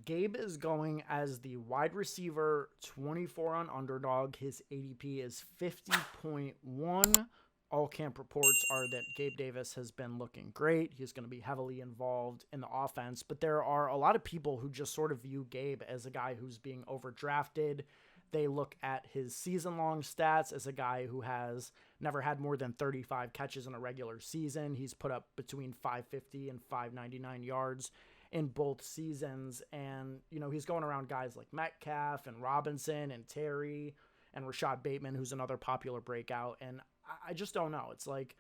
Gabe is going as the wide receiver 24 on Underdog. His ADP is 50.1. All camp reports are that Gabe Davis has been looking great. He's going to be heavily involved in the offense, but there are a lot of people who just sort of view Gabe as a guy who's being overdrafted. They look at his season-long stats as a guy who has never had more than 35 catches in a regular season. He's put up between 550 and 599 yards in both seasons. And, he's going around guys like Metcalf and Robinson and Terry and Rashad Bateman, who's another popular breakout. And I just don't know. It's like,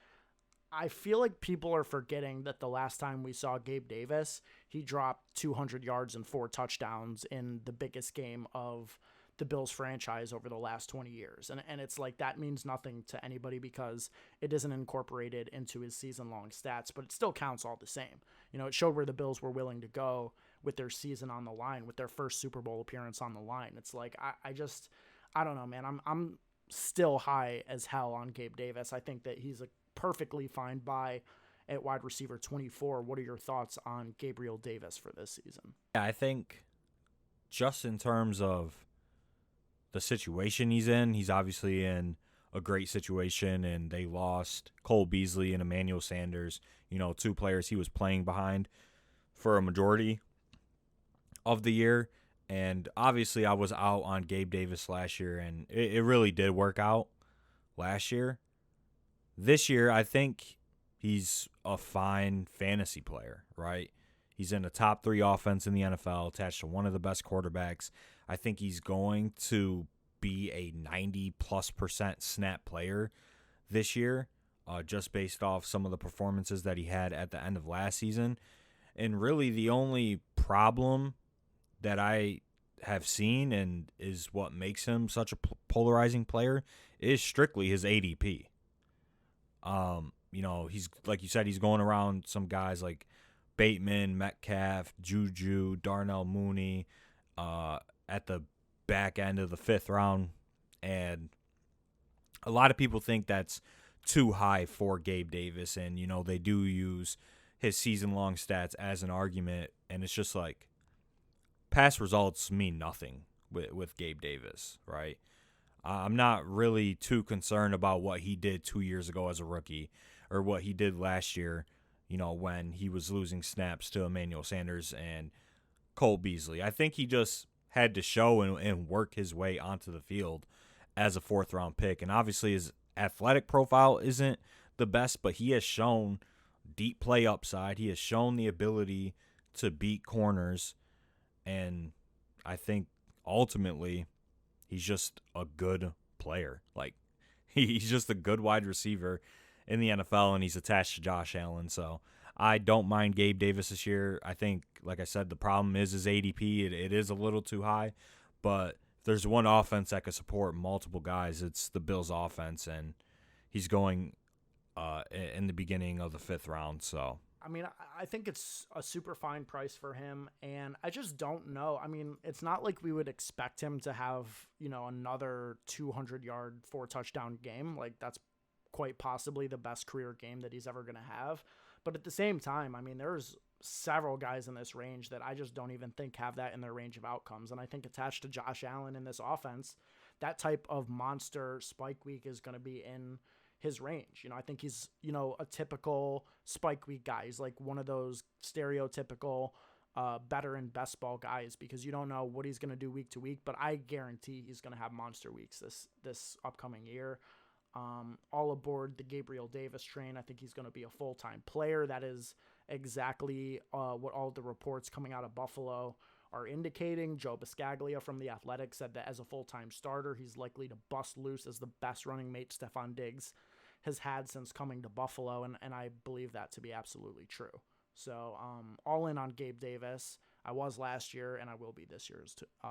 I feel like people are forgetting that the last time we saw Gabe Davis, he dropped 200 yards and 4 touchdowns in the biggest game of the Bills franchise over the last 20 years. And it's like, that means nothing to anybody because it isn't incorporated into his season-long stats, but it still counts all the same. It showed where the Bills were willing to go with their season on the line, with their first Super Bowl appearance on the line. It's like, I don't know, man. I'm still high as hell on Gabe Davis. I think that he's a perfectly fine buy at wide receiver 24. What are your thoughts on Gabriel Davis for this season? Yeah, I think just in terms of the situation he's in, he's obviously in a great situation, and they lost Cole Beasley and Emmanuel Sanders, 2 players he was playing behind for a majority of the year. And obviously I was out on Gabe Davis last year, and it really did work out last year. This year, I think he's a fine fantasy player, right? He's in the top 3 offense in the NFL, attached to one of the best quarterbacks. I think he's going to be a 90+% snap player this year, just based off some of the performances that he had at the end of last season. And really the only problem that I have seen, and is what makes him such a polarizing player, is strictly his ADP. He's, like you said, he's going around some guys like Bateman, Metcalf, Juju, Darnell Mooney, at the back end of the 5th round. And a lot of people think that's too high for Gabe Davis. And, they do use his season-long stats as an argument. And it's just like, past results mean nothing with Gabe Davis, right? I'm not really too concerned about what he did 2 years ago as a rookie, or what he did last year, when he was losing snaps to Emmanuel Sanders and Cole Beasley. I think he just had to show and work his way onto the field as a 4th-round pick. And obviously his athletic profile isn't the best, but he has shown deep play upside. He has shown the ability to beat corners. And I think ultimately he's just a good player. Like, he's just a good wide receiver in the NFL, and he's attached to Josh Allen. So I don't mind Gabe Davis this year. I think, like I said, the problem is his ADP. It is a little too high, but if there's one offense that could support multiple guys, it's the Bills' offense, and he's going in the beginning of the 5th round. So I mean, I think it's a super fine price for him, and I just don't know. I mean, it's not like we would expect him to have, another 200-yard, 4-touchdown game. Like, that's quite possibly the best career game that he's ever going to have. But at the same time, I mean, there's several guys in this range that I just don't even think have that in their range of outcomes. And I think attached to Josh Allen in this offense, that type of monster spike week is going to be in his range. I think he's, a typical spike week guy. He's like one of those stereotypical better and best ball guys, because you don't know what he's going to do week to week, but I guarantee he's going to have monster weeks this upcoming year. All aboard the Gabriel Davis train. I think he's going to be a full-time player. That is exactly what all the reports coming out of Buffalo are indicating. Joe Biscaglia from The Athletic said that as a full-time starter, he's likely to bust loose as the best running mate Stephon Diggs has had since coming to Buffalo, and I believe that to be absolutely true. So all in on Gabe Davis. I was last year, and I will be this year